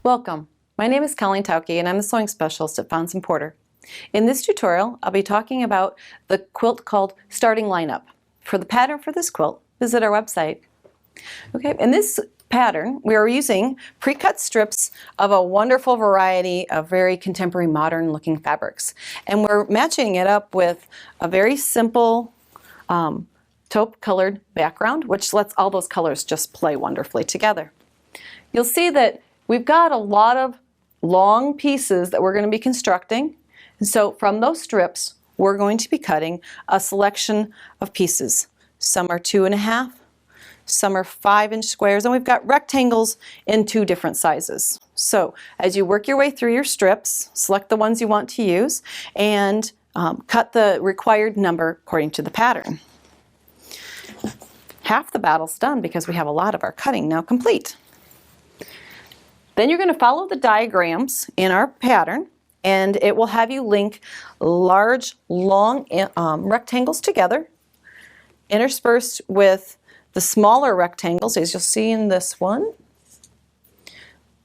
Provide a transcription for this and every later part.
Welcome. My name is Colleen Tauke and I'm the sewing specialist at Fons & Porter. In this tutorial, I'll be talking about the quilt called Starting Lineup. For the pattern for this quilt, visit our website. Okay, in this pattern, we are using pre-cut strips of a wonderful variety of very contemporary, modern-looking fabrics. And we're matching it up with a very simple taupe-colored background, which lets all those colors just play wonderfully together. You'll see that we've got a lot of long pieces that we're going to be constructing. And so from those strips, we're going to be cutting a selection of pieces. Some are 2.5, some are 5-inch squares, and we've got rectangles in 2 different sizes. So as you work your way through your strips, select the ones you want to use and cut the required number according to the pattern. Half the battle's done because we have a lot of our cutting now complete. Then you're going to follow the diagrams in our pattern, and it will have you link large, long rectangles together, interspersed with the smaller rectangles, as you'll see in this one,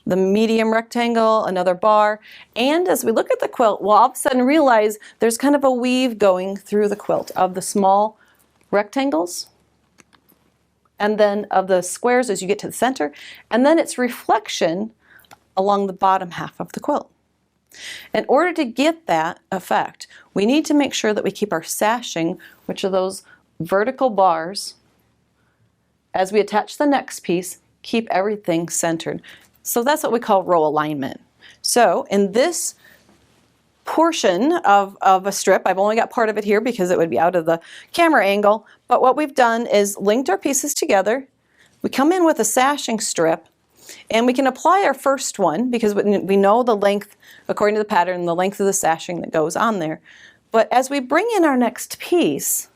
the medium rectangle, another bar, and as we look at the quilt, we'll all of a sudden realize there's kind of a weave going through the quilt of the small rectangles, and then of the squares as you get to the center, and then its reflection along the bottom half of the quilt. In order to get that effect, we need to make sure that we keep our sashing, which are those vertical bars, as we attach the next piece, keep everything centered. So that's what we call row alignment. So in this portion of a strip, I've only got part of it here because it would be out of the camera angle, but what we've done is linked our pieces together. We come in with a sashing strip, and we can apply our first one because we know the length, according to the pattern, the length of the sashing that goes on there. But as we bring in our next piece,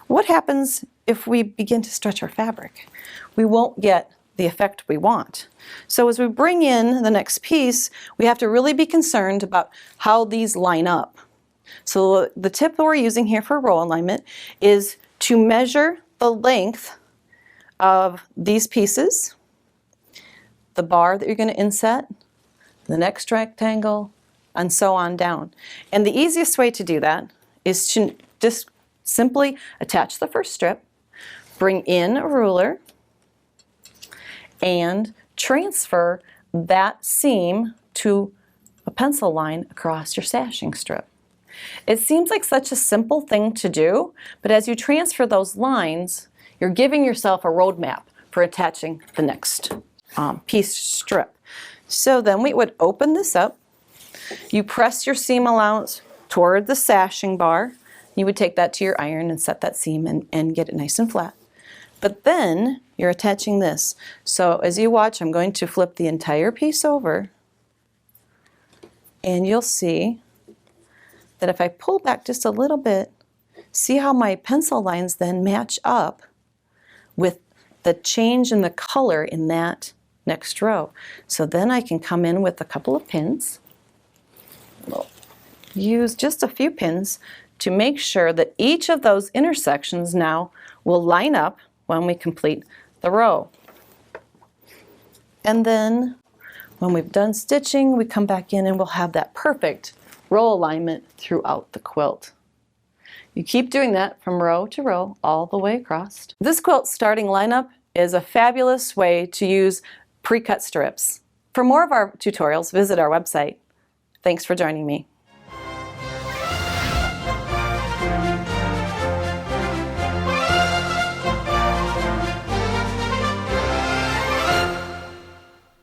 what happens if we begin to stretch our fabric? We won't get the effect we want. So as we bring in the next piece, we have to really be concerned about how these line up. So the tip that we're using here for row alignment is to measure the length of these pieces, the bar that you're going to inset, the next rectangle, and so on down. And the easiest way to do that is to just simply attach the first strip, bring in a ruler, and transfer that seam to a pencil line across your sashing strip. It seems like such a simple thing to do, but as you transfer those lines, you're giving yourself a roadmap for attaching the next piece strip. So then we would open this up. You press your seam allowance toward the sashing bar. You would take that to your iron and set that seam and get it nice and flat. But then you're attaching this. So as you watch, I'm going to flip the entire piece over, and you'll see that if I pull back just a little bit, see how my pencil lines then match up with the change in the color in that next row. So then I can come in with a couple of pins. We'll use just a few pins to make sure that each of those intersections now will line up when we complete the row. And then when we've done stitching, we come back in and we'll have that perfect row alignment throughout the quilt. You keep doing that from row to row all the way across. This quilt starting lineup is a fabulous way to use pre-cut strips. For more of our tutorials, visit our website. Thanks for joining me.